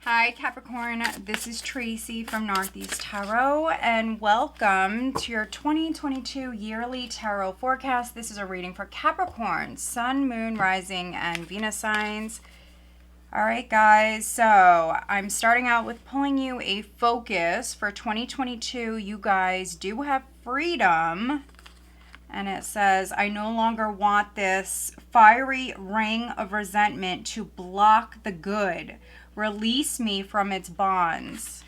Hi Capricorn, this is Tracy from Northeast Tarot and welcome to your 2022 yearly tarot forecast. This is a reading for Capricorn, Sun, Moon, Rising, and Venus signs. Alright guys, so I'm starting out with pulling you a focus for 2022. You guys do have freedom. And it says, I no longer want this fiery ring of resentment to block the good. Release me from its bonds.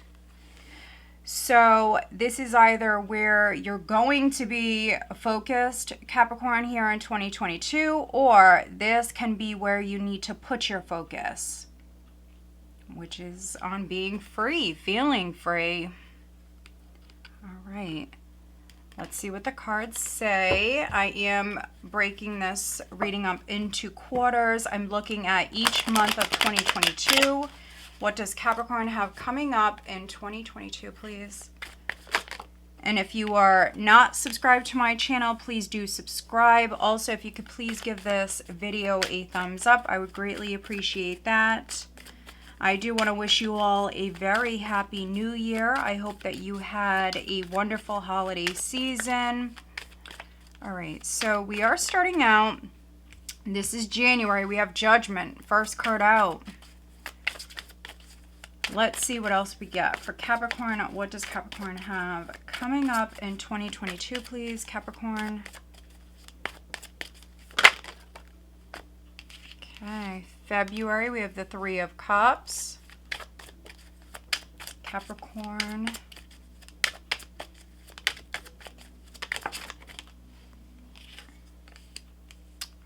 So this is either where you're going to be focused, Capricorn, here in 2022, or this can be where you need to put your focus, which is on being free, feeling free. All right. Let's see what the cards say. I am breaking this reading up into quarters. I'm looking at each month of 2022. What does Capricorn have coming up in 2022, please? And if you are not subscribed to my channel, please do subscribe. Also, if you could please give this video a thumbs up, I would greatly appreciate that. I do want to wish you all a very happy new year. I hope that you had a wonderful holiday season. All right, so we are starting out. This is January. We have Judgment, first card out. Let's see what else we get. For Capricorn, what does Capricorn have coming up in 2022, please, Capricorn? Okay, February, we have the Three of Cups. Capricorn.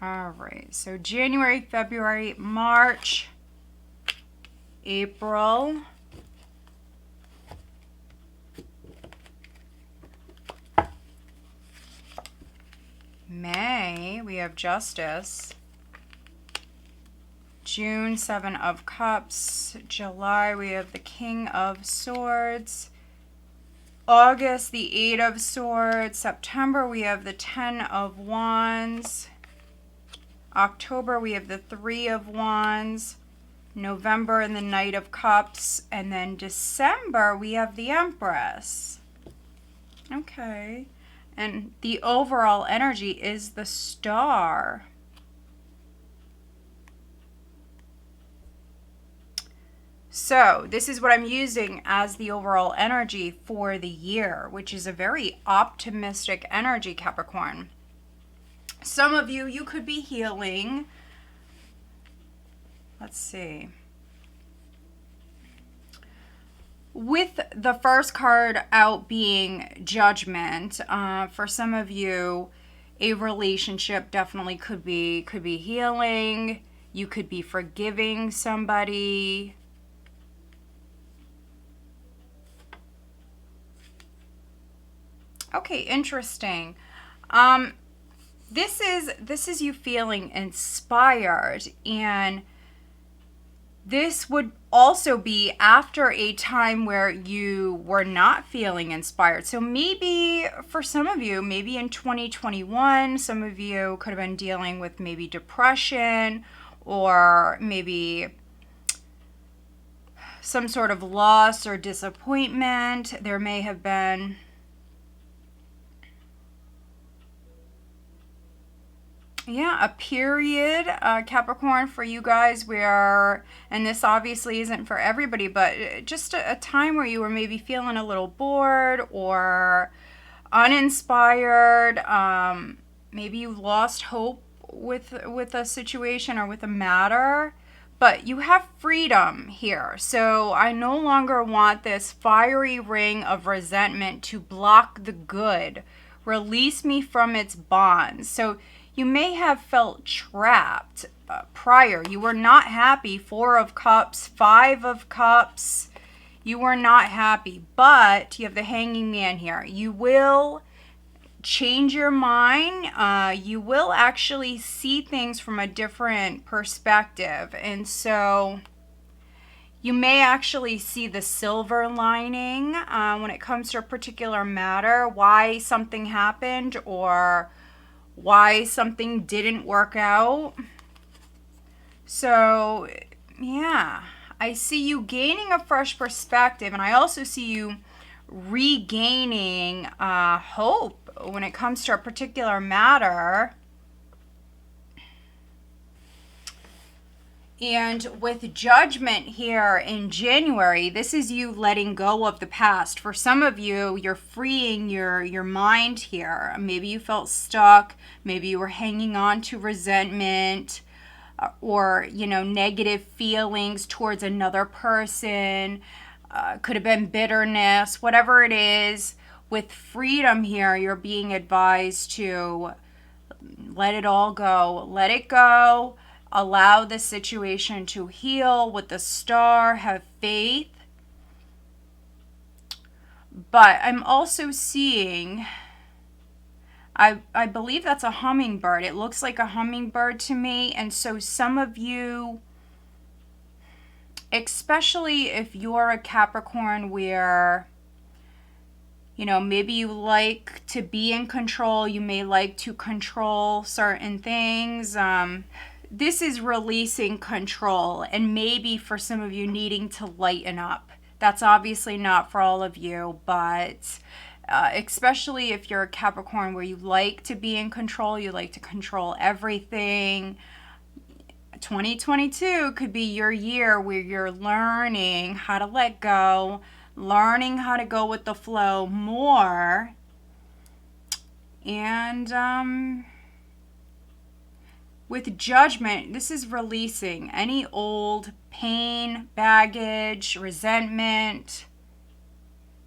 All right, so January, February, March, April, May, we have Justice. June, Seven of Cups. July, we have the King of Swords. August, the Eight of Swords. September, we have the Ten of Wands. October, we have the Three of Wands. November, and the Knight of Cups. And then December, we have the Empress. Okay. And the overall energy is the Star. So this is what I'm using as the overall energy for the year, which is a very optimistic energy, Capricorn. Some of you, you could be healing. Let's see. With the first card out being Judgment, for some of you, a relationship definitely could be healing. You could be forgiving somebody. Okay, interesting. This is you feeling inspired, and this would also be after a time where you were not feeling inspired. So maybe for some of you, maybe in 2021, some of you could have been dealing with maybe depression or maybe some sort of loss or disappointment. There may have been a period, Capricorn, for you guys where, and this obviously isn't for everybody, but just a time where you were maybe feeling a little bored or uninspired. Maybe you lost hope with a situation or with a matter, but you have freedom here. So I no longer want this fiery ring of resentment to block the good. Release me from its bonds. So you may have felt trapped prior. You were not happy. Four of Cups, Five of Cups. You were not happy. But you have the Hanging Man here. You will change your mind. You will actually see things from a different perspective. And so you may actually see the silver lining when it comes to a particular matter, why something happened or why something didn't work out. So, yeah, I see you gaining a fresh perspective, and I also see you regaining hope when it comes to a particular matter. And with Judgment here in January, this is you letting go of the past. For some of you, you're freeing your mind here. Maybe you felt stuck. Maybe you were hanging on to resentment or, you know, negative feelings towards another person. Could have been bitterness, whatever it is. With freedom here, you're being advised to let it all go. Let it go. Allow the situation to heal with the star. Have faith. But I'm also seeing, I believe that's a hummingbird. It looks like a hummingbird to me. And so some of you, especially if you're a Capricorn where, you know, maybe you like to be in control. You may like to control certain things. This is releasing control, and maybe for some of you needing to lighten up. That's obviously not for all of you, but especially if you're a Capricorn where you like to be in control, you like to control everything. 2022 could be your year where you're learning how to let go, learning how to go with the flow more, and with Judgment, this is releasing any old pain, baggage, resentment.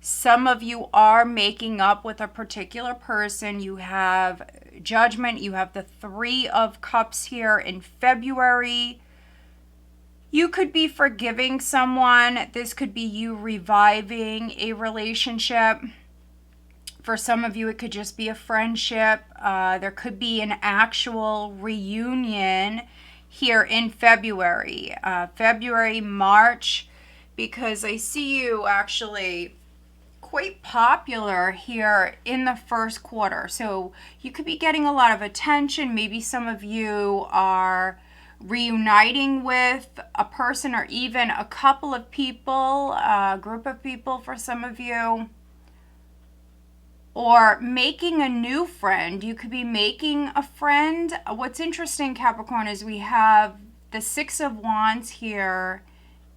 Some of you are making up with a particular person. You have Judgment. You have the Three of Cups here in February. You could be forgiving someone. This could be you reviving a relationship. For some of you, it could just be a friendship. There could be an actual reunion here in February. February, March, because I see you actually quite popular here in the first quarter. So you could be getting a lot of attention. Maybe some of you are reuniting with a person or even a couple of people, a group of people for some of you. Or making a new friend. You could be making a friend. What's interesting, Capricorn, is we have the Six of Wands here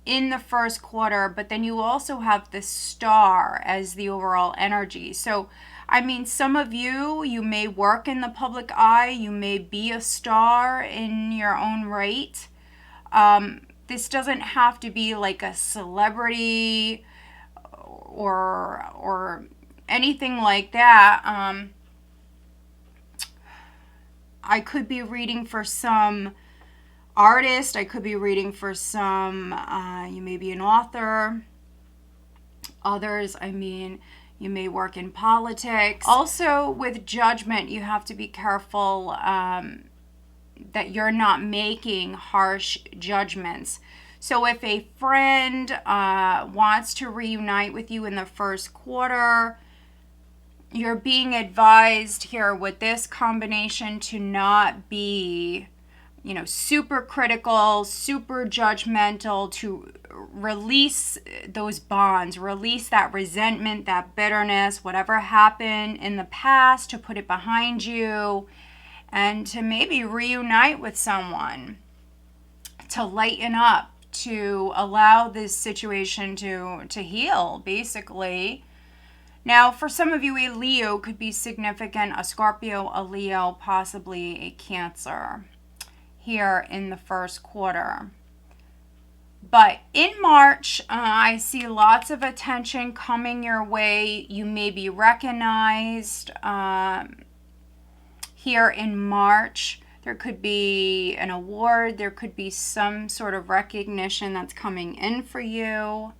in the first quarter, but then you also have the Star as the overall energy. So, I mean, some of you, you may work in the public eye. You may be a star in your own right. This doesn't have to be like a celebrity or anything like that. I could be reading for some artist. I could be reading for some, you may be an author. Others, I mean, you may work in politics. Also, with Judgment, you have to be careful that you're not making harsh judgments. So if a friend wants to reunite with you in the first quarter, you're being advised here with this combination to not be, you know, super critical, super judgmental, to release those bonds, release that resentment, that bitterness, whatever happened in the past, to put it behind you, and to maybe reunite with someone, to lighten up, to allow this situation to heal, basically. Now, for some of you, a Leo could be significant, a Scorpio, a Leo, possibly a Cancer here in the first quarter. But in March, I see lots of attention coming your way. You may be recognized here in March. There could be an award. There could be some sort of recognition that's coming in for you.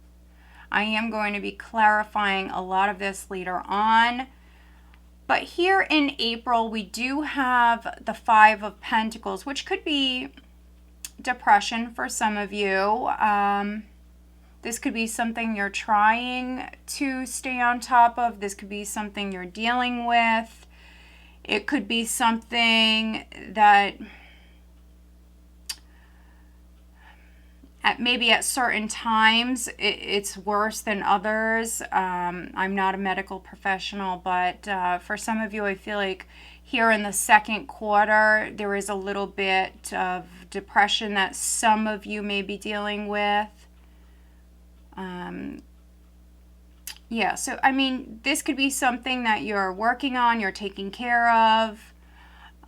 I am going to be clarifying a lot of this later on. But here in April, we do have the Five of Pentacles, which could be depression for some of you. This could be something you're trying to stay on top of. This could be something you're dealing with. It could be something that maybe at certain times it's worse than others. I'm not a medical professional, but for some of you, I feel like here in the second quarter, there is a little bit of depression that some of you may be dealing with. Yeah, so I mean, this could be something that you're working on, you're taking care of.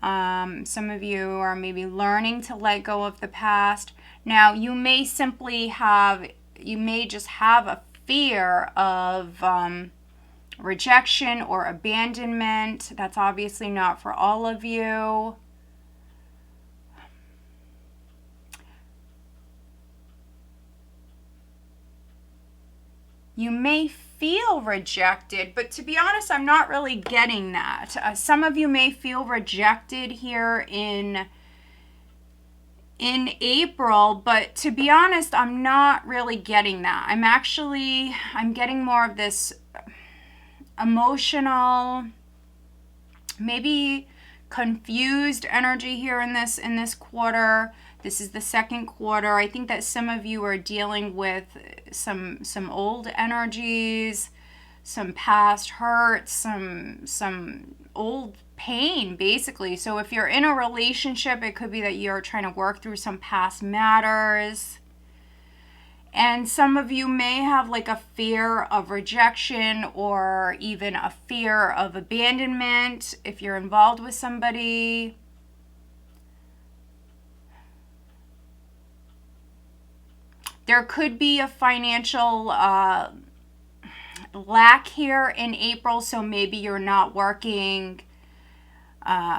Some of you are maybe learning to let go of the past. Now, you may just have a fear of rejection or abandonment. That's obviously not for all of you. You may feel rejected, but to be honest, I'm not really getting that. Some of you may feel rejected here in April, but to be honest, I'm not really getting that. I'm getting more of this emotional, maybe confused energy here in this quarter. This is the second quarter. I think that some of you are dealing with some old energies, some past hurts, some old pain, basically. So if you're in a relationship, it could be that you're trying to work through some past matters. And some of you may have like a fear of rejection or even a fear of abandonment if you're involved with somebody. There could be a financial lack here in April, so maybe you're not working.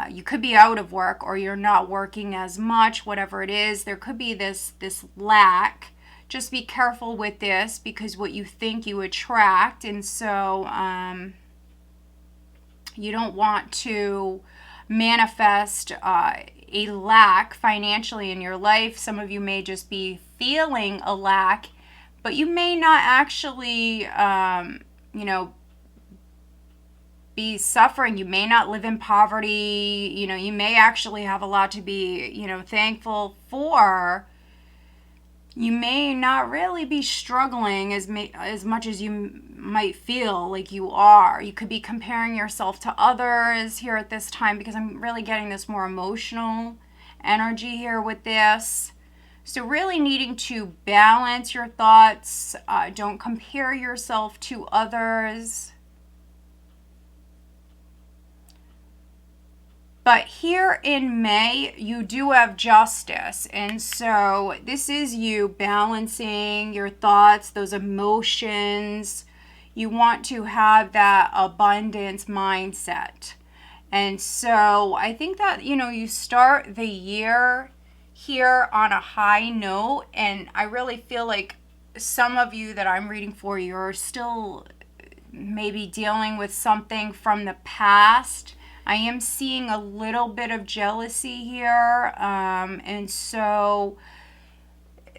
You could be out of work or you're not working as much, whatever it is. There could be this lack. Just be careful with this because what you think you attract, and so you don't want to manifest a lack financially in your life. Some of you may just be feeling a lack, but you may not actually, be suffering. You may not live in poverty. You may actually have a lot to be, thankful for. You may not really be struggling as much as you might feel like you are. You could be comparing yourself to others here at this time because I'm really getting this more emotional energy here with this. So really needing to balance your thoughts. Don't compare yourself to others. But here in May, you do have justice. And so this is you balancing your thoughts, those emotions. You want to have that abundance mindset. And so I think that, you start the year here on a high note. And I really feel like some of you that I'm reading for, you're still maybe dealing with something from the past. I am seeing a little bit of jealousy here, and so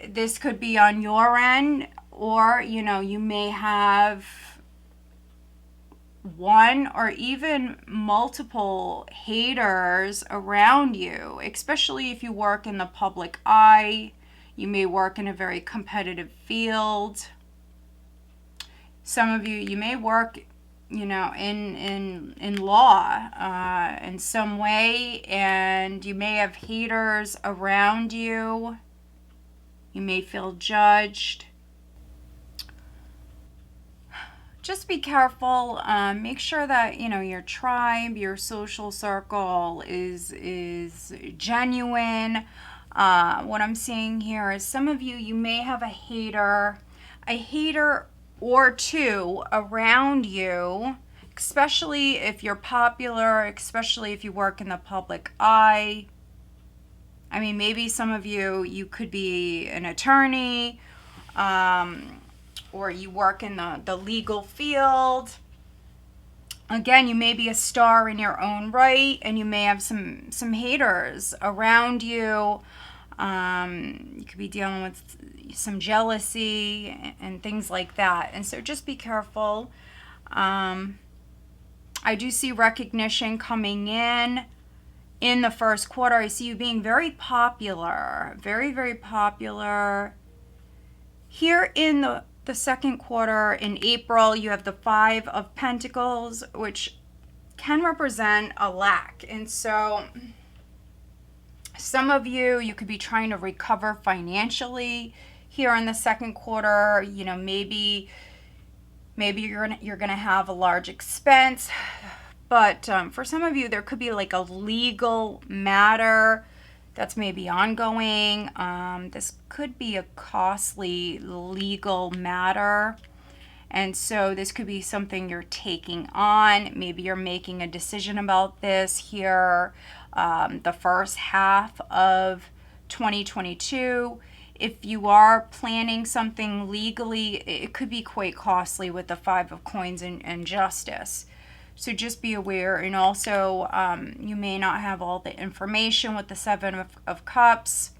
this could be on your end, or, you may have one or even multiple haters around you, especially if you work in the public eye. You may work in a very competitive field. Some of you may work in law in some way, and you may have haters around you. You may feel judged. Just be careful. Make sure that your tribe, your social circle is genuine. What I'm seeing here is some of you may have a hater or two around you, especially if you're popular, especially if you work in the public eye. I mean, maybe some of you could be an attorney, or you work in the legal field. Again, you may be a star in your own right, and you may have some haters around you. You could be dealing with some jealousy and things like that. And so just be careful. I do see recognition coming in the first quarter. I see you being very popular, very, very popular. Here in the second quarter in April, you have the Five of Pentacles, which can represent a lack. And so some of you could be trying to recover financially here in the second quarter. You know, maybe you're gonna have a large expense, but for some of you, there could be like a legal matter that's maybe ongoing. This could be a costly legal matter. And so this could be something you're taking on. Maybe you're making a decision about this here the first half of 2022. If you are planning something legally, it could be quite costly with the Five of Coins and Justice. So just be aware. And also, you may not have all the information with the Seven of Cups.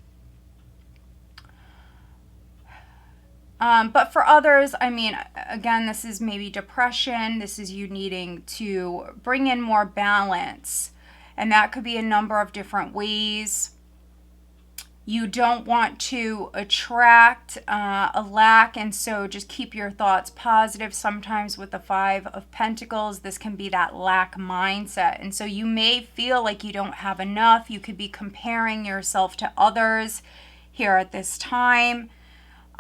But for others, I mean, again, this is maybe depression. This is you needing to bring in more balance. And that could be a number of different ways. You don't want to attract a lack, and so just keep your thoughts positive. Sometimes with the Five of Pentacles, this can be that lack mindset. And so you may feel like you don't have enough. You could be comparing yourself to others here at this time.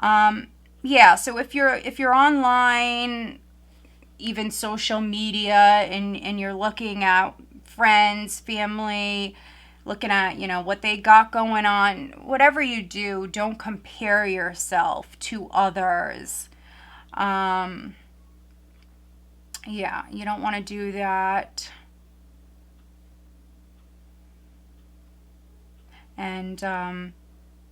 Yeah, so if you're online, even social media, and you're looking at friends, family, looking at, you know, what they got going on, whatever you do, don't compare yourself to others. Yeah, you don't want to do that. And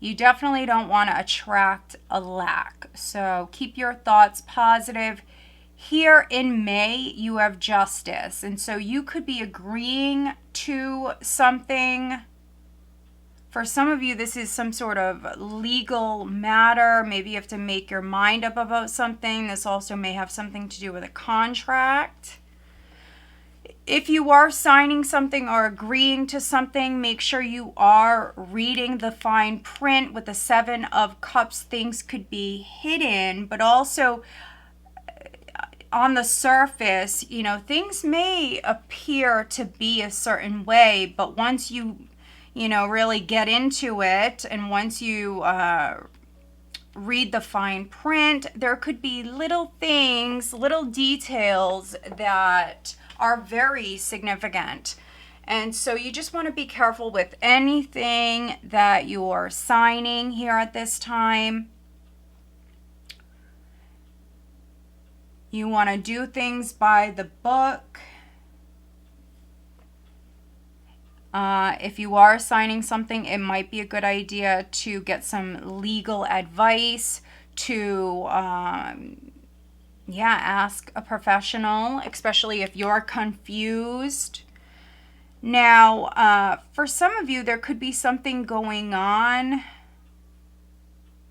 you definitely don't want to attract a lack. So keep your thoughts positive. Here in May, you have Justice. And so you could be agreeing to something. For some of you, this is some sort of legal matter. Maybe you have to make your mind up about something. This also may have something to do with a contract. If you are signing something or agreeing to something, make sure you are reading the fine print. With the Seven of Cups, things could be hidden, but also on the surface, you know, things may appear to be a certain way, but once you know, really get into it, and once you read the fine print, there could be little things, little details that are very significant. And so you just want to be careful with anything that you're signing here at this time. You want to do things by the book. If you are signing something, it might be a good idea to get some legal advice, to ask a professional, especially if you're confused. Now, for some of you, there could be something going on.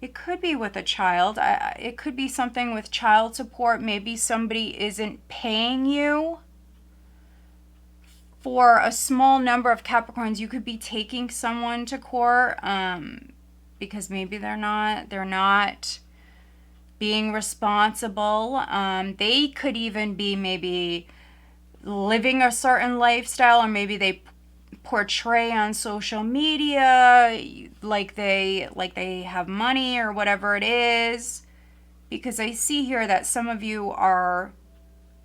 It could be with a child. It could be something with child support. Maybe somebody isn't paying you. For a small number of Capricorns, you could be taking someone to court because maybe they're not being responsible. They could even be maybe living a certain lifestyle, or maybe they portray on social media like they have money or whatever it is. Because I see here that some of you are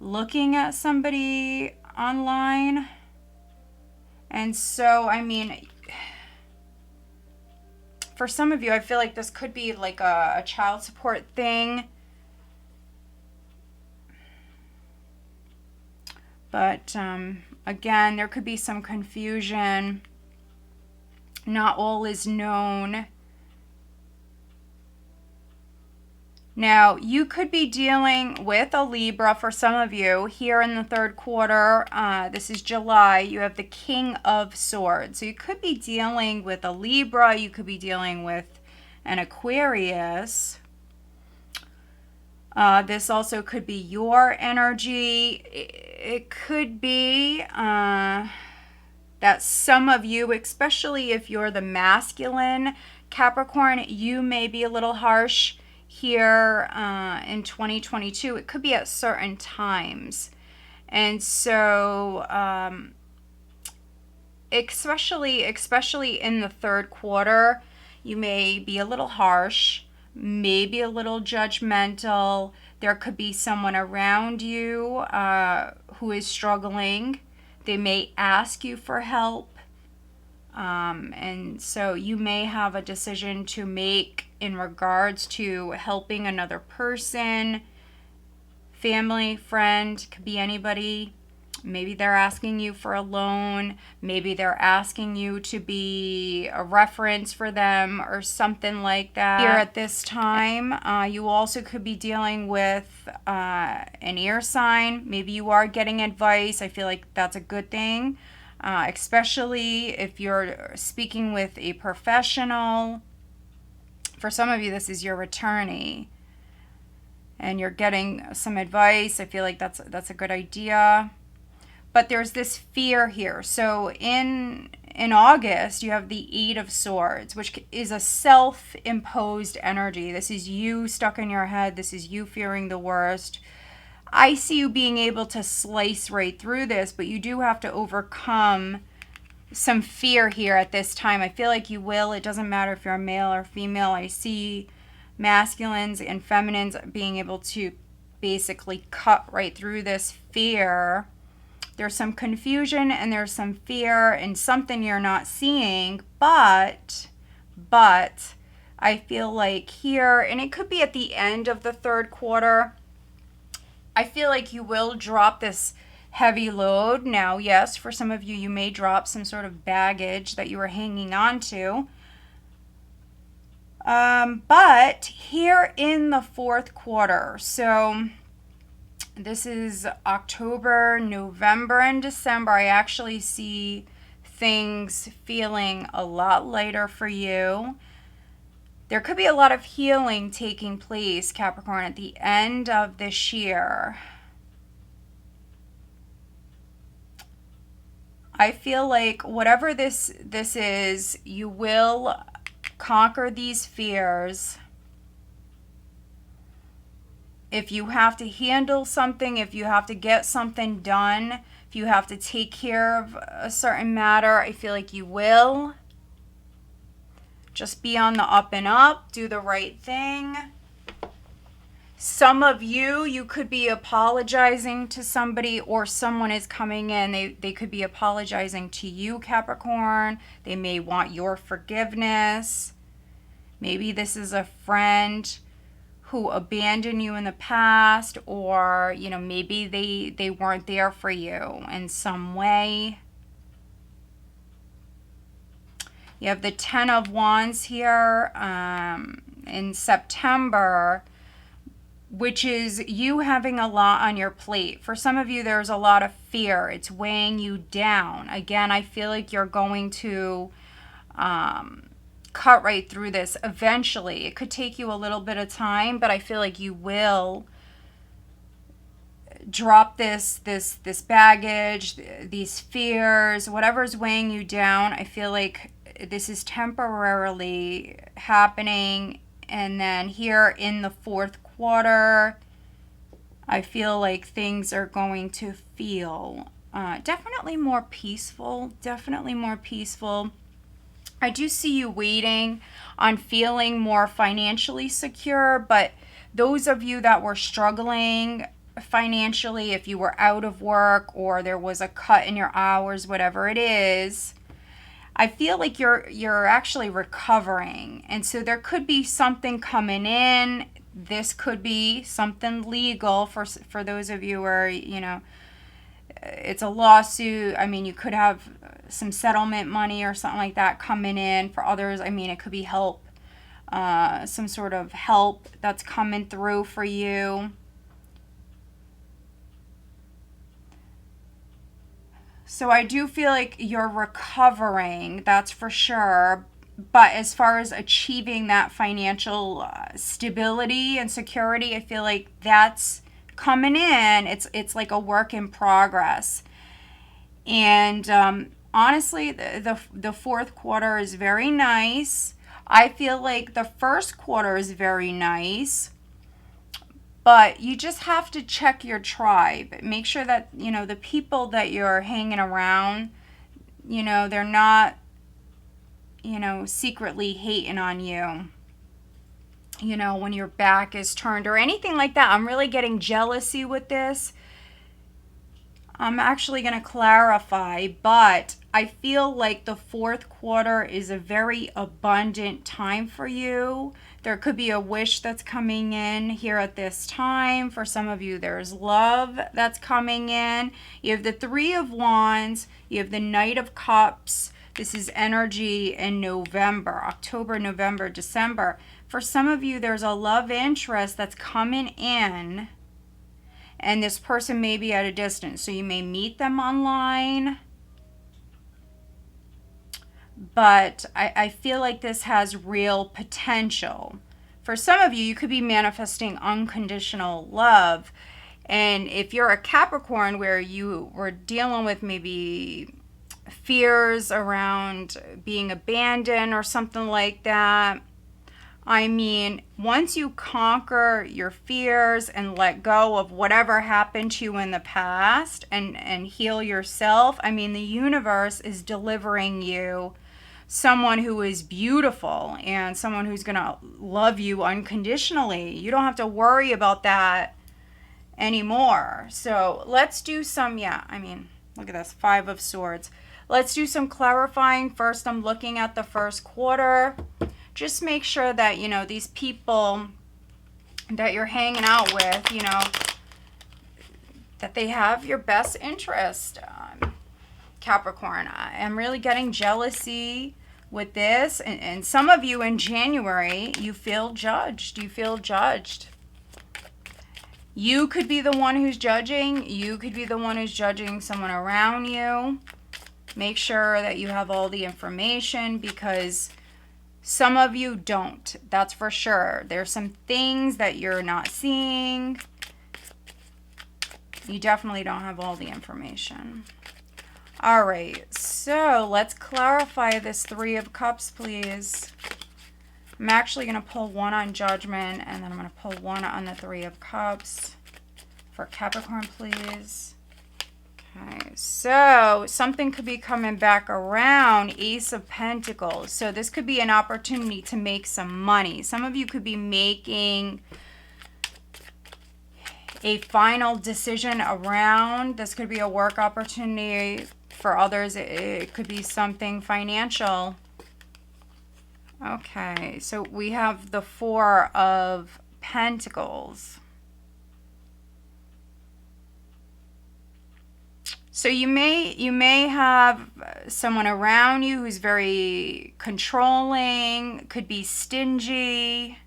looking at somebody online. And so, I mean, for some of you, I feel like this could be like a child support thing. But again, there could be some confusion. Not all is known. Now, you could be dealing with a Libra for some of you here in the third quarter. This is July. You have the King of Swords. So you could be dealing with a Libra. You could be dealing with an Aquarius. This also could be your energy. It could be that some of you, especially if you're the masculine Capricorn, you may be a little harsh here in 2022. It could be at certain times. And so, especially in the third quarter, you may be a little harsh, maybe a little judgmental. There could be someone around you who is struggling. They may ask you for help. And so you may have a decision to make in regards to helping another person, family, friend, could be anybody. Maybe they're asking you for a loan. Maybe they're asking you to be a reference for them or something like that. Here at this time, you also could be dealing with an ear sign. Maybe you are getting advice. I feel like that's a good thing, especially if you're speaking with a professional. For some of you, this is your attorney, and you're getting some advice. I feel like that's a good idea. But there's this fear here. So in August, you have the Eight of Swords, which is a self-imposed energy. This is you stuck in your head. This is you fearing the worst. I see you being able to slice right through this, but you do have to overcome some fear here at this time. I feel like you will. It doesn't matter if you're a male or female. I see masculines and feminines being able to basically cut right through this fear. There's some confusion and there's some fear and something you're not seeing, but I feel like here, and it could be at the end of the third quarter, I feel like you will drop this heavy load. Now, yes, for some of you, you may drop some sort of baggage that you were hanging on to. But here in the fourth quarter, so this is October, November, and December, I actually see things feeling a lot lighter for you. There could be a lot of healing taking place, Capricorn, at the end of this year. I feel like whatever this is, you will conquer these fears. If you have to handle something, if you have to get something done, if you have to take care of a certain matter, I feel like you will. Just be on the up and up, do the right thing. Some of you could be apologizing to somebody, or someone is coming in. They could be apologizing to you, Capricorn. They may want your forgiveness. Maybe this is a friend who abandoned you in the past, or maybe they weren't there for you in some way. You have the Ten of Wands here in September, which is you having a lot on your plate. For some of you, there's a lot of fear. It's weighing you down. Again, I feel like you're going to cut right through this eventually. It could take you a little bit of time, but I feel like you will drop this baggage, these fears, whatever's weighing you down. I feel like this is temporarily happening. And then here in the fourth quarter, I feel like things are going to feel definitely more peaceful. I do see you waiting on feeling more financially secure, but those of you that were struggling financially, if you were out of work or there was a cut in your hours, whatever it is, I feel like you're actually recovering. And so there could be something coming in. This could be something legal for those of you where, it's a lawsuit. I mean, you could have some settlement money or something like that coming in. For others, I mean, it could be help, some sort of help that's coming through for you. So I do feel like you're recovering, that's for sure. But as far as achieving that financial stability and security, I feel like that's coming in. It's like a work in progress. And honestly, the fourth quarter is very nice. I feel like the first quarter is very nice, but you just have to check your tribe. Make sure that, you know, the people that you're hanging around, you know, they're not, you know, secretly hating on you, you know, when your back is turned or anything like that. I'm really getting jealousy with this. I'm actually going to clarify, but I feel like the fourth quarter is a very abundant time for you. There could be a wish that's coming in here at this time. For some of you, there's love that's coming in. You have the Three of Wands. You have the Knight of Cups. This is energy in November, October, November, December. For some of you, there's a love interest that's coming in, and this person may be at a distance. So you may meet them online, but I feel like this has real potential. For some of you, you could be manifesting unconditional love. And if you're a Capricorn where you were dealing with maybe fears around being abandoned or something like that, I mean, once you conquer your fears and let go of whatever happened to you in the past and heal yourself, I mean, the universe is delivering you someone who is beautiful and someone who's going to love you unconditionally. You don't have to worry about that anymore. So let's do some, I mean, look at this, Five of Swords. Let's do some clarifying. First, I'm looking at the first quarter. Just make sure that, you know, these people that you're hanging out with, you know, that they have your best interest, Capricorn. I'm really getting jealousy with this. And some of you in January, you feel judged. You feel judged. You could be the one who's judging. You could be the one who's judging someone around you. Make sure that you have all the information, because some of you don't. That's for sure. There's some things that you're not seeing. You definitely don't have all the information. All right, so let's clarify this Three of Cups, please. I'm actually going to pull one on Judgment, and then I'm going to pull one on the Three of Cups for Capricorn, please. Okay, so something could be coming back around. Ace of Pentacles. So this could be an opportunity to make some money. Some of you could be making a final decision around. This could be a work opportunity. For others, it could be something financial. Okay, so we have the Four of Pentacles. So you may have someone around you who's very controlling, could be stingy.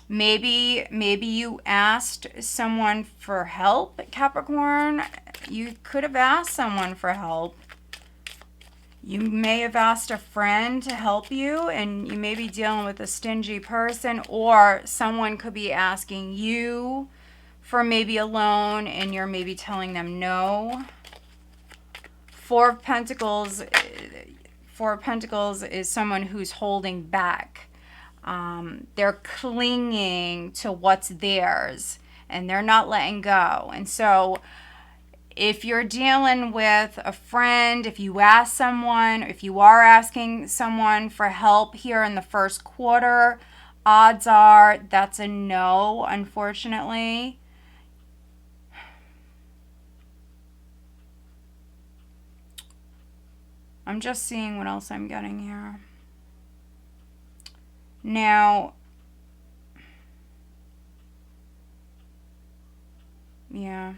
Maybe you asked someone for help, Capricorn. You could have asked someone for help. You may have asked a friend to help you, and you may be dealing with a stingy person, or someone could be asking you for maybe a loan and you're maybe telling them no. Four of Pentacles is someone who's holding back. They're clinging to what's theirs and they're not letting go. And so if you're dealing with a friend, if you ask someone, if you are asking someone for help here in the first quarter, odds are that's a no, unfortunately. I'm just seeing what else I'm getting here. Now, yeah.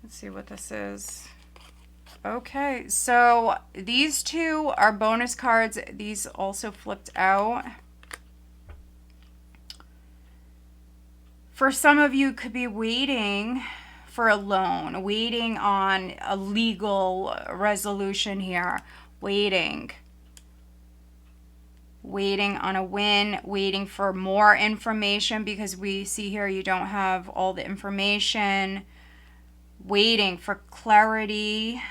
Let's see what this is. Okay, so these two are bonus cards. These also flipped out. For some of you, could be waiting for a loan, waiting on a legal resolution here, waiting on a win, waiting for more information, because we see here you don't have all the information. waiting for clarity,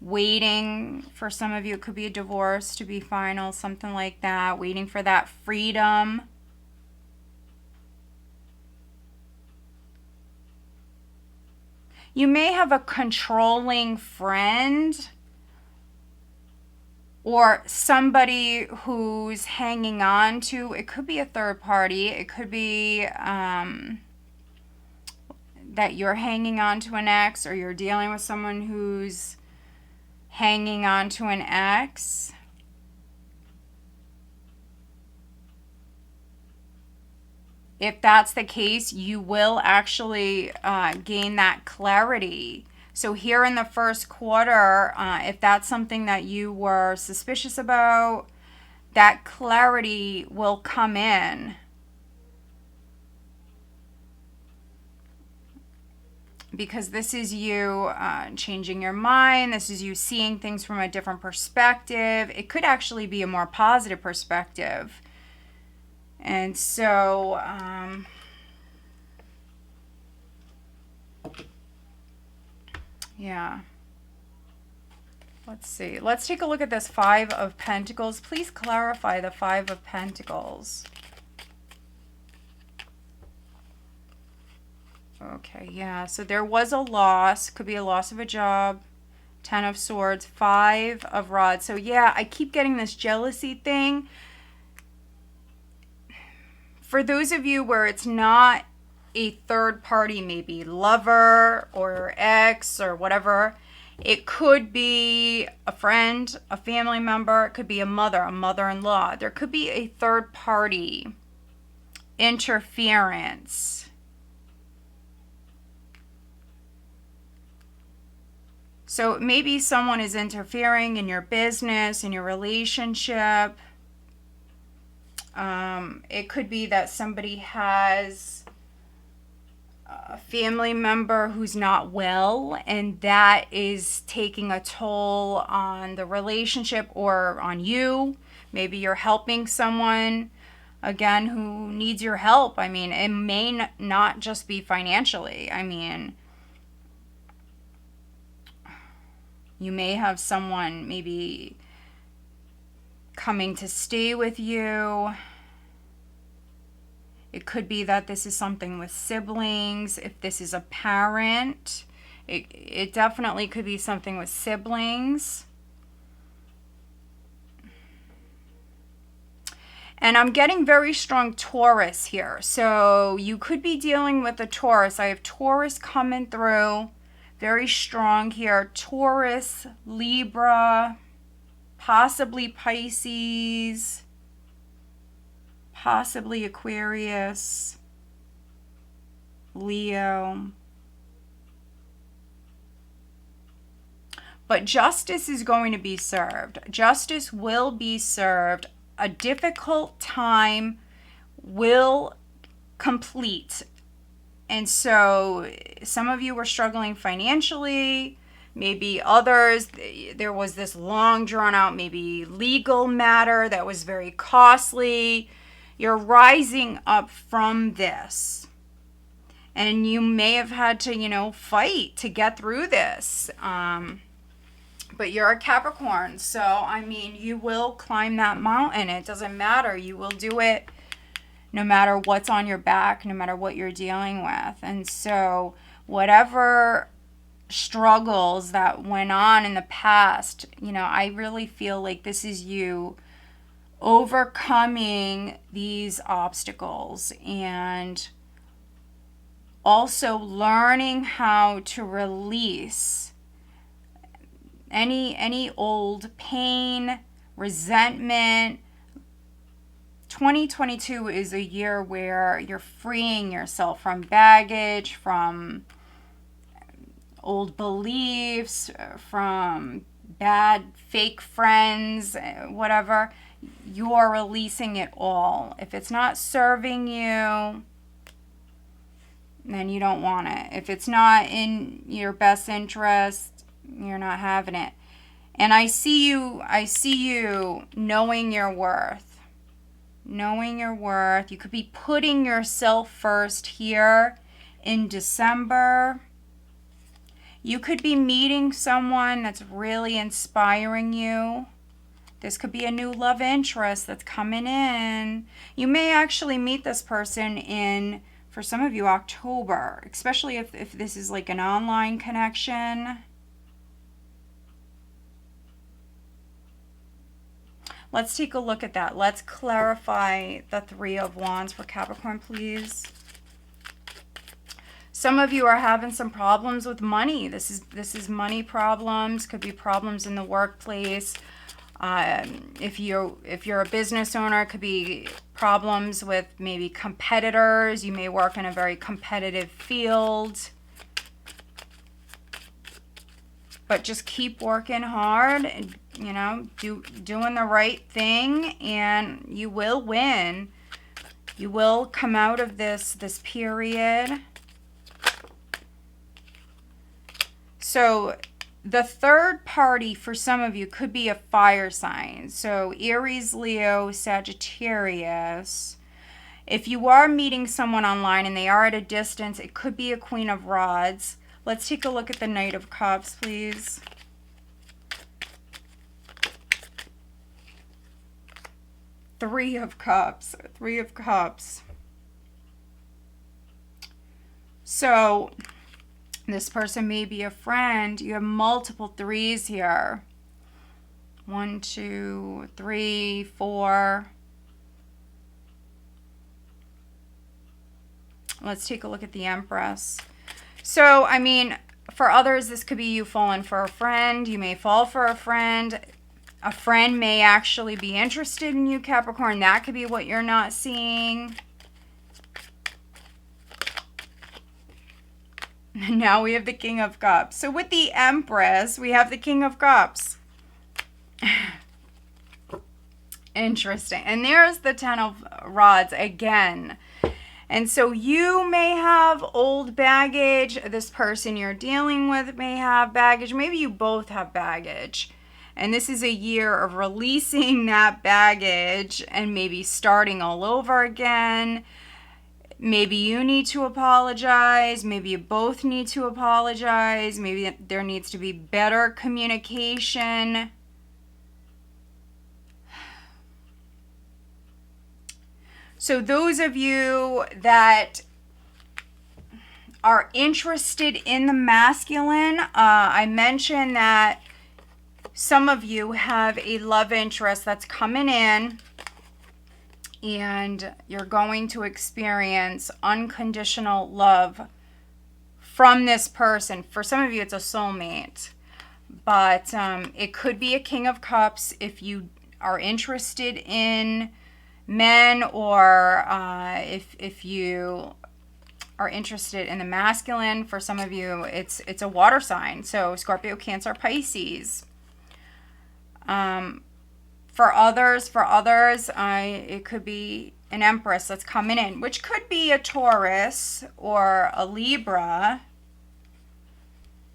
waiting for some of you, it could be a divorce to be final, something like that, waiting for that freedom. You may have a controlling friend or somebody who's hanging on to, it could be a third party, it could be that you're hanging on to an ex, or you're dealing with someone who's hanging on to an ex. If that's the case, you will actually gain that clarity. So here in the first quarter, if that's something that you were suspicious about, that clarity will come in. Because this is you changing your mind. This is you seeing things from a different perspective. It could actually be a more positive perspective. And so, yeah. Let's see. Let's take a look at this Five of Pentacles. Please clarify the Five of Pentacles. Okay, yeah. So there was a loss. Could be a loss of a job. Ten of Swords. Five of Rods. So yeah, I keep getting this jealousy thing. For those of you where it's not a third party, maybe lover or ex or whatever, it could be a friend, a family member, it could be a mother-in-law. There could be a third party interference. So maybe someone is interfering in your business, in your relationship. It could be that somebody has a family member who's not well, and that is taking a toll on the relationship or on you. Maybe you're helping someone, again, who needs your help. I mean, it may not just be financially. I mean, you may have someone maybe coming to stay with you. It could be that this is something with siblings. If this is a parent, it definitely could be something with siblings. And I'm getting very strong Taurus here. So you could be dealing with a Taurus. I have Taurus coming through. Very strong here. Taurus, Libra, possibly Pisces, possibly Aquarius, Leo. But justice is going to be served. Justice will be served. A difficult time will complete. And so some of you were struggling financially. Maybe others, there was this long drawn out, maybe legal matter that was very costly. You're rising up from this. And you may have had to, fight to get through this. But you're a Capricorn. So, I mean, you will climb that mountain. It doesn't matter. You will do it no matter what's on your back, no matter what you're dealing with. And so, whatever struggles that went on in the past, I really feel like this is you overcoming these obstacles and also learning how to release any old pain, resentment. 2022 is a year where you're freeing yourself from baggage, from old beliefs, from bad fake friends, whatever. You're releasing it all. If it's not serving you, then you don't want it. If it's not in your best interest, you're not having it. And I see you knowing your worth. Knowing your worth. You could be putting yourself first here in December. You could be meeting someone that's really inspiring you. This could be a new love interest that's coming in. You may actually meet this person in, for some of you, October, especially if this is like an online connection. Let's take a look at that. Let's clarify the Three of Wands for Capricorn, please. Some of you are having some problems with money. This is money problems. Could be problems in the workplace. If you're a business owner, it could be problems with maybe competitors. You may work in a very competitive field. But just keep working hard and, you know, doing the right thing, and you will win. You will come out of this period. So the third party for some of you could be a fire sign. So Aries, Leo, Sagittarius. If you are meeting someone online and they are at a distance, it could be a Queen of Rods. Let's take a look at the Knight of Cups, please. Three of Cups. Three of Cups. So this person may be a friend. You have multiple threes here. 1, 2, 3, 4. Let's take a look at the Empress. So, I mean, for others, this could be you falling for a friend. You may fall for a friend. A friend may actually be interested in you, Capricorn. That could be what you're not seeing. Now we have the King of Cups. So with the Empress, we have the King of Cups. Interesting. And there's the Ten of Rods again. And so you may have old baggage. This person you're dealing with may have baggage. Maybe you both have baggage. And this is a year of releasing that baggage and maybe starting all over again. Maybe you need to apologize. Maybe you both need to apologize. Maybe there needs to be better communication. So those of you that are interested in the masculine, I mentioned that some of you have a love interest that's coming in, and you're going to experience unconditional love from this person. For some of you, it's a soulmate, but it could be a King of Cups if you are interested in men, or if you are interested in the masculine. For some of you, it's a water sign, so Scorpio, Cancer, Pisces. For others, it could be an Empress that's coming in, which could be a Taurus or a Libra.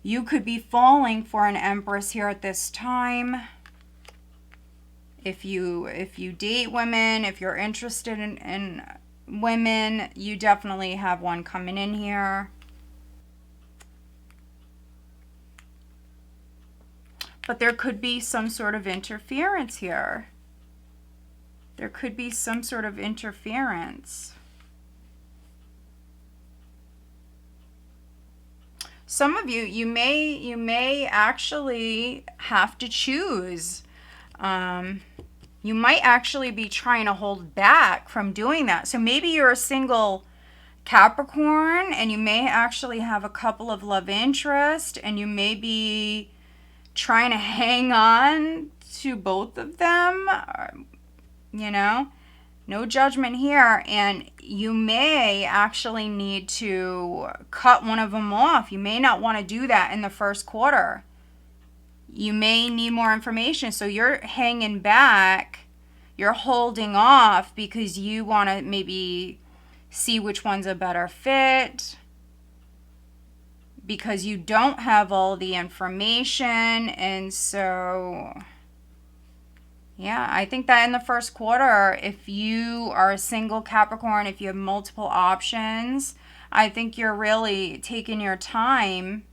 You could be falling for an Empress here at this time. If you date women, if you're interested in women, you definitely have one coming in here. But there could be some sort of interference here. There could be some sort of interference. Some of you, you may actually have to choose. You might actually be trying to hold back from doing that. So maybe you're a single Capricorn and you may actually have a couple of love interest, and you may be trying to hang on to both of them, you know, no judgment here. And you may actually need to cut one of them off. You may not want to do that in the first quarter. You may need more information. So you're hanging back, you're holding off because you want to maybe see which one's a better fit, because you don't have all the information. And so Yeah, I think that in the first quarter, if you are a single Capricorn, if you have multiple options, I think you're really taking your time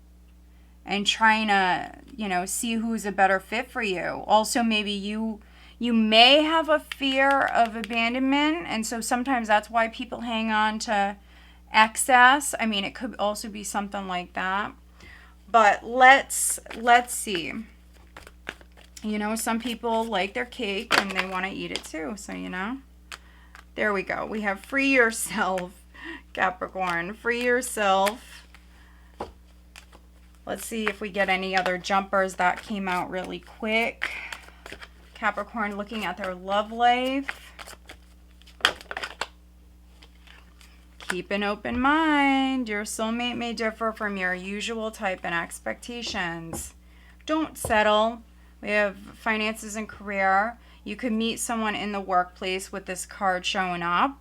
and trying to, see who's a better fit for you. Also, maybe you may have a fear of abandonment, and so sometimes that's why people hang on to excess. I mean, it could also be something like that. But let's see. Some people like their cake and they want to eat it too. So, there we go. We have free yourself, Capricorn. Free yourself. Let's see if we get any other jumpers that came out really quick. Capricorn looking at their love life. Keep an open mind. Your soulmate may differ from your usual type and expectations. Don't settle. We have finances and career. You could meet someone in the workplace with this card showing up.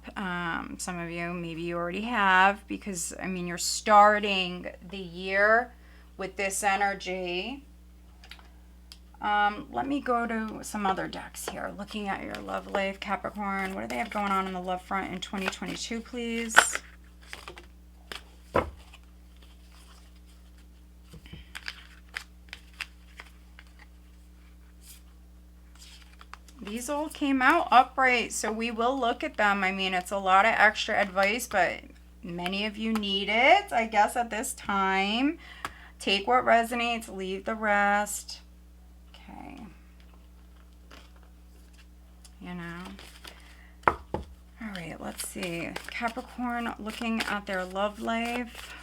Some of you, maybe you already have, because, you're starting the year with this energy. Let me go to some other decks here. Looking at your love life, Capricorn. What do they have going on the love front in 2022, please? These all came out upright, so we will look at them. It's a lot of extra advice, but many of you need it, I guess, at this time. Take what resonates, leave the rest. Okay. All right, let's see. Capricorn looking at their love life.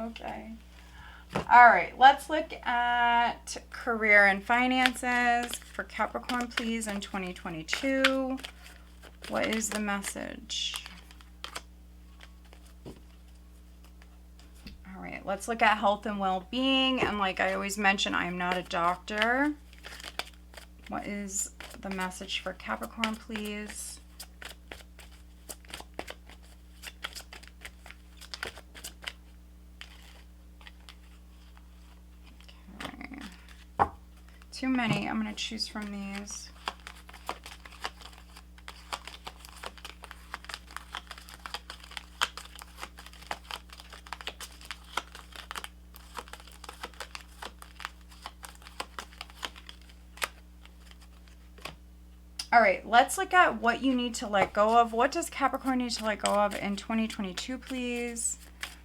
Okay. All right, let's look at career and finances for Capricorn, please, in 2022. What is the message? All right, let's look at health and well-being. And like I always mention, I am not a doctor. What is the message for Capricorn, please? Too many. I'm going to choose from these. All right, let's look at what you need to let go of. What does Capricorn need to let go of in 2022, please?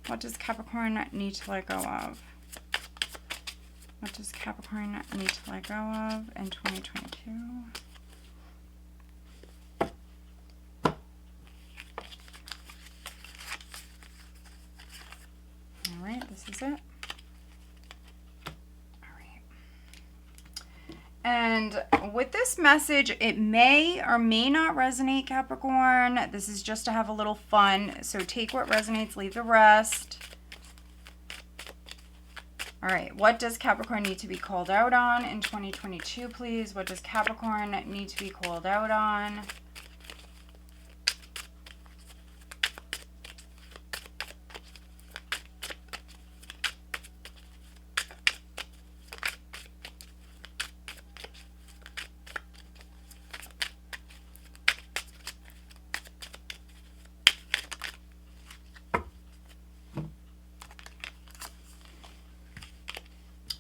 What does Capricorn need to let go of? What does Capricorn need to let go of in 2022? All right, this is it. All right. And with this message, it may or may not resonate, Capricorn. This is just to have a little fun. So take what resonates, leave the rest. All right, what does Capricorn need to be called out on in 2022, please? What does Capricorn need to be called out on?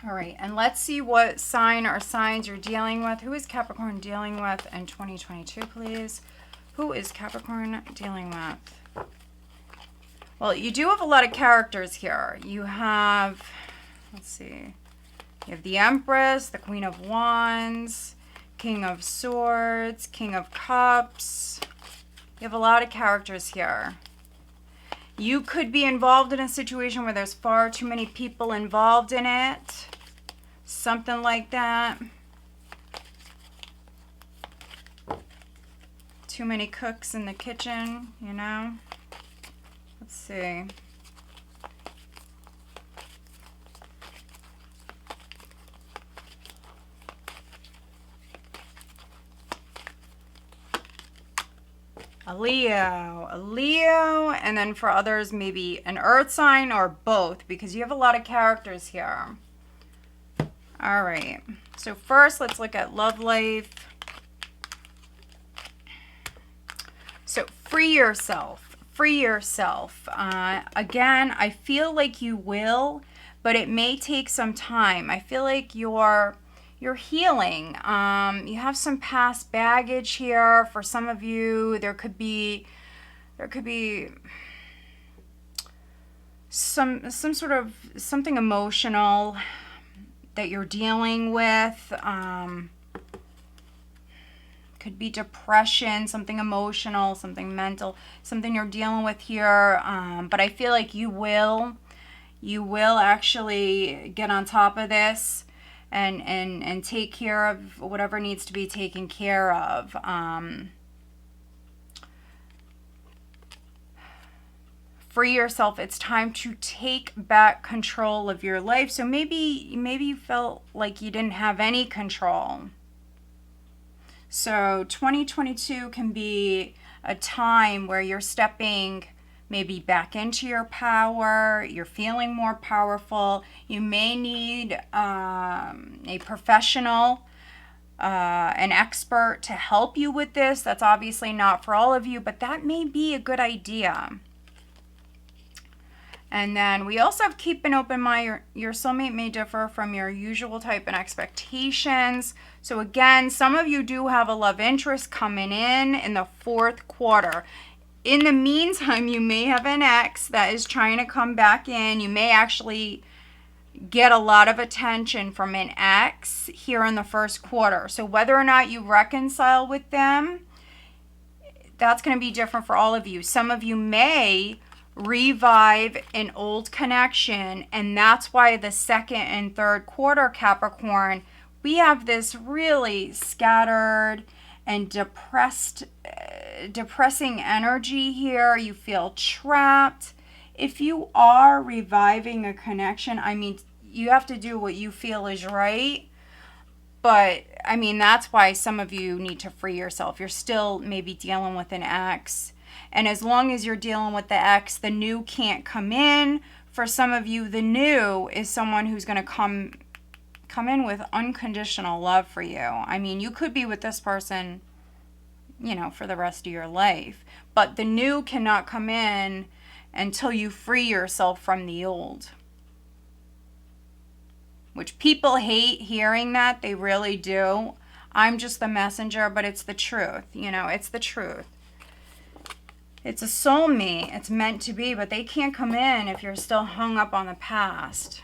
All right, and let's see what sign or signs you're dealing with. Who is Capricorn dealing with in 2022, please? Who is Capricorn dealing with? Well, you do have a lot of characters here. You have, let's see, you have the Empress, the Queen of Wands, King of Swords, King of Cups. You have a lot of characters here. You could be involved in a situation where there's far too many people involved in it. Something like that. Too many cooks in the kitchen, you know. Let's see. a Leo, and then for others, maybe an earth sign or both, because you have a lot of characters here. All right. So first, let's look at love life. So free yourself. Free yourself. Again, I feel like you will, but it may take some time. I feel like you're healing. You have some past baggage here. For some of you, there could be some sort of something emotional that you're dealing with. Could be depression, something emotional, something mental, something you're dealing with here. But I feel like you will actually get on top of this and take care of whatever needs to be taken care of. Free yourself. It's time to take back control of your life. So maybe you felt like you didn't have any control. So 2022 can be a time where you're stepping maybe back into your power. You're feeling more powerful. You may need a professional, an expert to help you with this. That's obviously not for all of you, but that may be a good idea. And then we also have keep an open mind. Your soulmate may differ from your usual type and expectations. So again, some of you do have a love interest coming in the fourth quarter. In the meantime, you may have an ex that is trying to come back in. You may actually get a lot of attention from an ex here in the first quarter. So whether or not you reconcile with them, that's going to be different for all of you. Some of you may revive an old connection, and that's why the second and third quarter, Capricorn, we have this really scattered and depressing energy here. You feel trapped. If you are reviving a connection, I mean, you have to do what you feel is right. But I mean, that's why some of you need to free yourself. You're still maybe dealing with an ex. And as long as you're dealing with the ex, the new can't come in. For some of you, the new is someone who's going to come in with unconditional love for you. I mean, you could be with this person, you know, for the rest of your life. But the new cannot come in until you free yourself from the old. Which people hate hearing that. They really do. I'm just the messenger, but it's the truth. You know, it's the truth. It's a soulmate. It's meant to be, but they can't come in if you're still hung up on the past.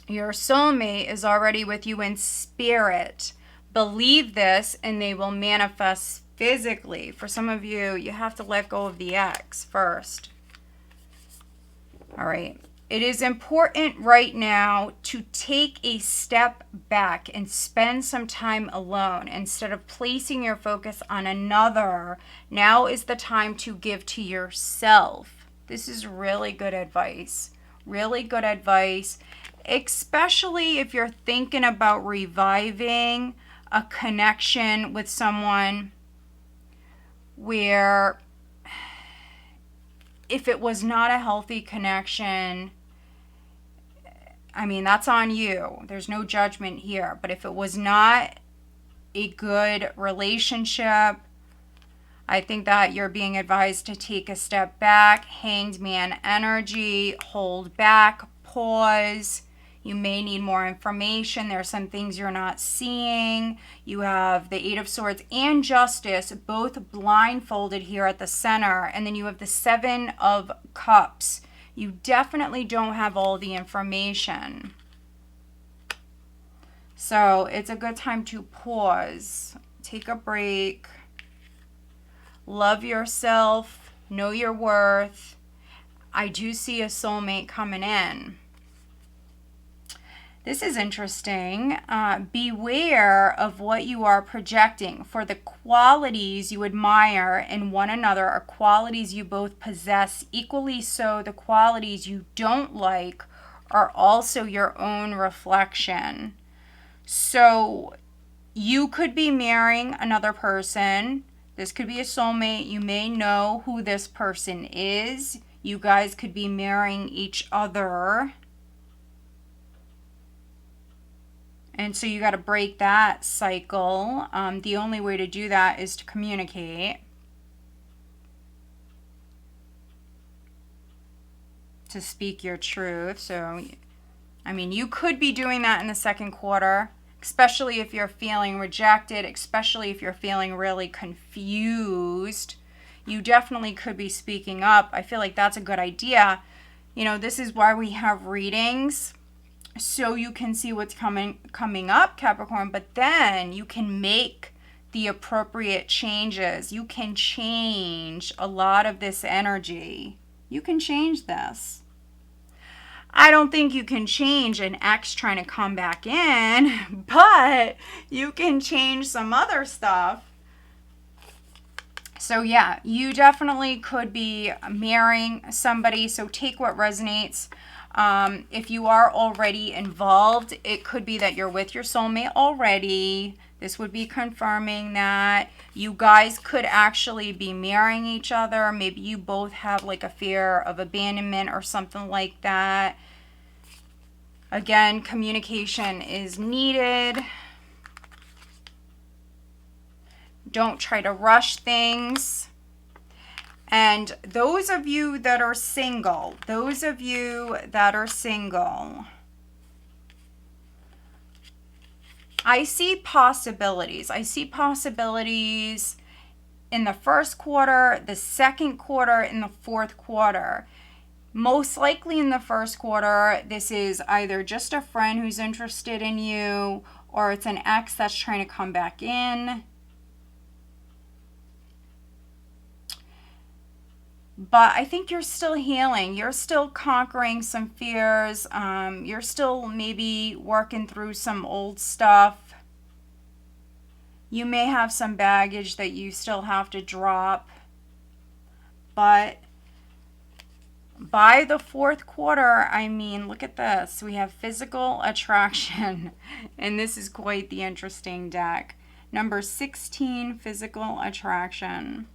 Your soulmate is already with you in spirit. Believe this and they will manifest physically. For some of you, you have to let go of the ex first. All right. It is important right now to take a step back and spend some time alone instead of placing your focus on another. Now is the time to give to yourself. This is really good advice. Really good advice, especially if you're thinking about reviving a connection with someone where if it was not a healthy connection, I mean, that's on you. There's no judgment here. But if it was not a good relationship, I think that you're being advised to take a step back. Hanged man energy, hold back, pause. You may need more information. There are some things you're not seeing. You have the Eight of Swords and Justice, both blindfolded here at the center. And then you have the Seven of Cups. You definitely don't have all the information. So it's a good time to pause. Take a break. Love yourself. Know your worth. I do see a soulmate coming in. This is interesting. Beware of what you are projecting, for the qualities you admire in one another are qualities you both possess. Equally so, the qualities you don't like are also your own reflection. So you could be marrying another person This could be a soulmate. You may know who this person is. You guys could be marrying each other. And so you got to break that cycle. The only way to do that is to communicate. To speak your truth. So, I mean, you could be doing that in the second quarter, especially if you're feeling rejected, especially if you're feeling really confused. You definitely could be speaking up. I feel like that's a good idea. You know, this is why we have readings, so you can see what's coming up, Capricorn, but then you can make the appropriate changes. You can change a lot of this energy. You can change this. I don't think you can change an ex trying to come back in, but you can change some other stuff. So yeah, you definitely could be marrying somebody, so take what resonates. If you are already involved, it could be that you're with your soulmate already. This would be confirming that you guys could actually be marrying each other. Maybe you both have like a fear of abandonment or something like that. Again, communication is needed. Don't try to rush things. And those of you that are single, I see possibilities. I see possibilities in the first quarter, the second quarter, and the fourth quarter. Most likely in the first quarter, this is either just a friend who's interested in you, or it's an ex that's trying to come back in. But I think you're still healing. You're still conquering some fears. You're still maybe working through some old stuff. You may have some baggage that you still have to drop. But by the fourth quarter, I mean, look at this. We have physical attraction. And this is quite the interesting deck. Number 16, physical attraction.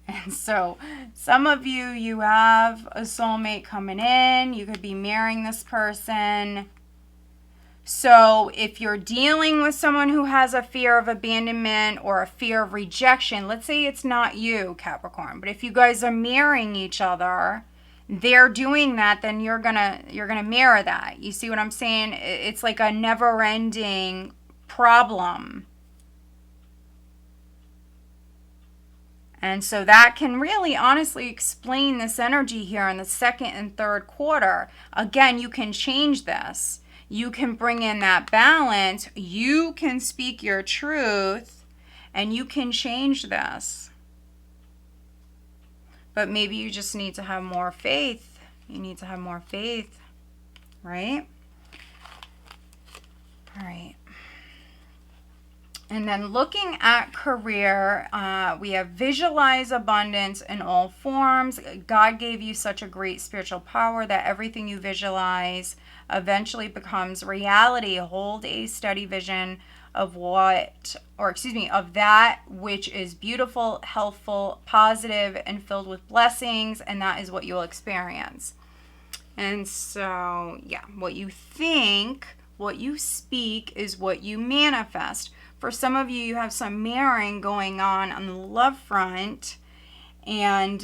And so some of you, you have a soulmate coming in. You could be marrying this person. So if you're dealing with someone who has a fear of abandonment or a fear of rejection, let's say it's not you, Capricorn, but if you guys are marrying each other, they're doing that, then you're gonna mirror that. You see what I'm saying? It's like a never-ending problem. And so that can really honestly explain this energy here in the second and third quarter. Again, you can change this. You can bring in that balance. You can speak your truth and you can change this. But maybe you just need to have more faith. You need to have more faith, right? All right. And then looking at career, we have visualize abundance in all forms. God gave you such a great spiritual power that everything you visualize eventually becomes reality. Hold a steady vision of of that which is beautiful, healthful, positive, and filled with blessings, and that is what you'll experience. And so, yeah, what you think, what you speak is what you manifest. For some of you, you have some marrying going on the love front. And,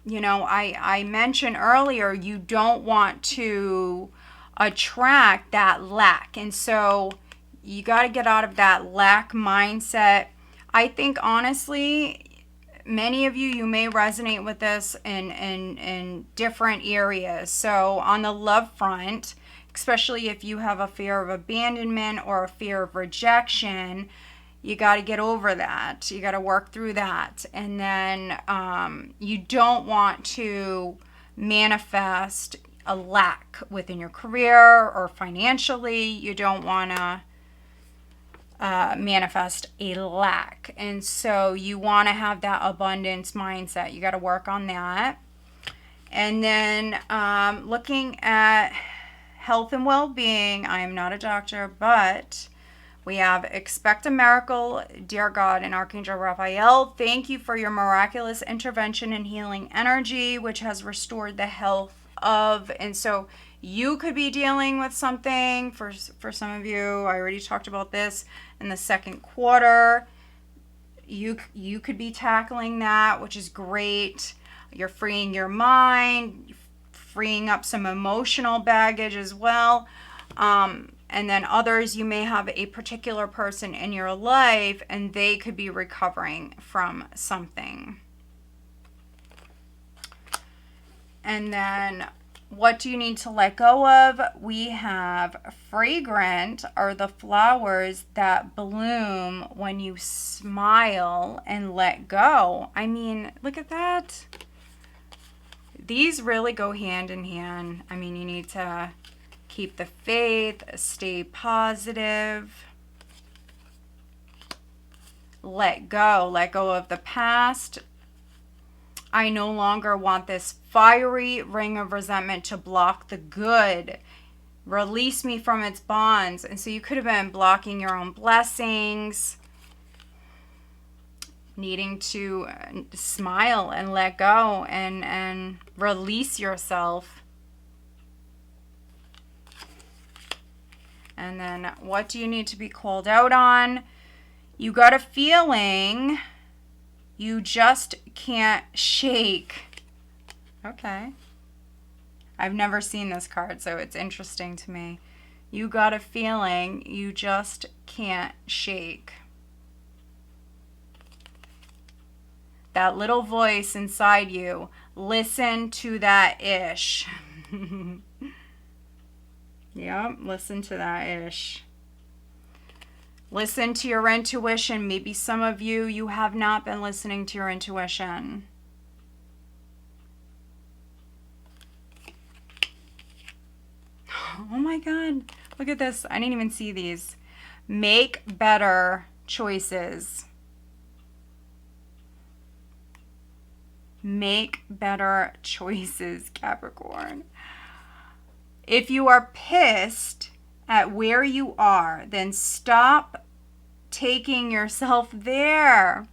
you know, I mentioned earlier, you don't want to attract that lack. And so you got to get out of that lack mindset. I think, honestly, many of you, you may resonate with this in different areas. So on the love front, especially if you have a fear of abandonment or a fear of rejection, you got to get over that. You got to work through that. And then you don't want to manifest a lack within your career or financially. You don't want to manifest a lack. And so you want to have that abundance mindset. You got to work on that. And then looking at health and well-being, I am not a doctor, but We have expect a miracle, dear God, and Archangel Raphael. Thank you for your miraculous intervention and healing energy, which has restored the health of. And so you could be dealing with something for some of you. I already talked about this in the second quarter. You could be tackling that, which is great. You're freeing your mind, freeing up some emotional baggage as well. And then others, you may have a particular person in your life and they could be recovering from something. And then what do you need to let go of? We have fragrant are the flowers that bloom when you smile and let go. I mean, look at that. These really go hand in hand. I mean, you need to keep the faith, stay positive, let go of the past. I no longer want this fiery ring of resentment to block the good. Release me from its bonds. And so you could have been blocking your own blessings, needing to smile and let go and release yourself. And then what do you need to be called out on? You got a feeling you just can't shake. Okay. I've never seen this card, so it's interesting to me. You got a feeling you just can't shake. That little voice inside you, listen to that ish. Yep, listen to that ish. Listen to your intuition. Maybe some of you have not been listening to your intuition. Oh my God, look at this. I didn't even see these. Make better choices. Make better choices, Capricorn. If you are pissed at where you are, then stop taking yourself there.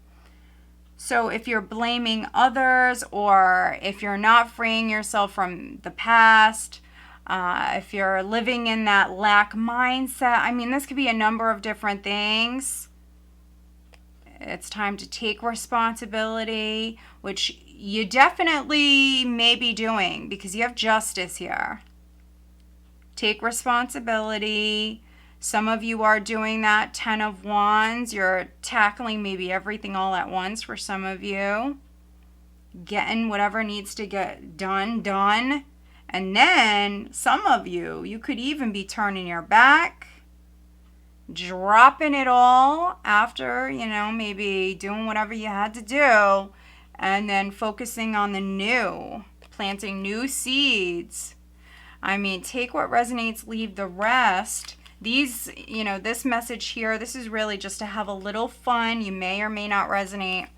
So if you're blaming others, or if you're not freeing yourself from the past, if you're living in that lack mindset, I mean, this could be a number of different things. It's time to take responsibility, which you definitely may be doing because you have justice here. Take responsibility. Some of you are doing that 10 of Wands. You're tackling maybe everything all at once for some of you. Getting whatever needs to get done. And then some of you could even be turning your back, dropping it all after, maybe doing whatever you had to do, and then focusing on the new, planting new seeds. I mean, take what resonates, leave the rest. These, this message here, this is really just to have a little fun. You may or may not resonate,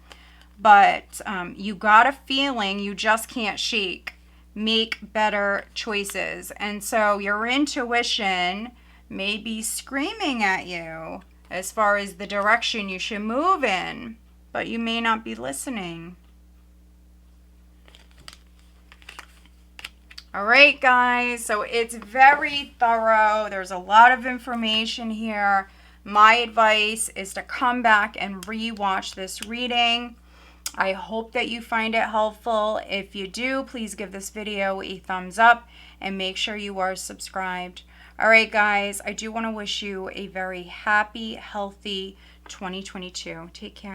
but you got a feeling you just can't shake. Make better choices. And so your intuition may be screaming at you as far as the direction you should move in, but you may not be listening. All right, guys, so it's very thorough. There's a lot of information here. My advice is to come back and re-watch this reading. I hope that you find it helpful. If you do, please give this video a thumbs up and make sure you are subscribed. All right, guys, I do want to wish you a very happy, healthy 2022. Take care.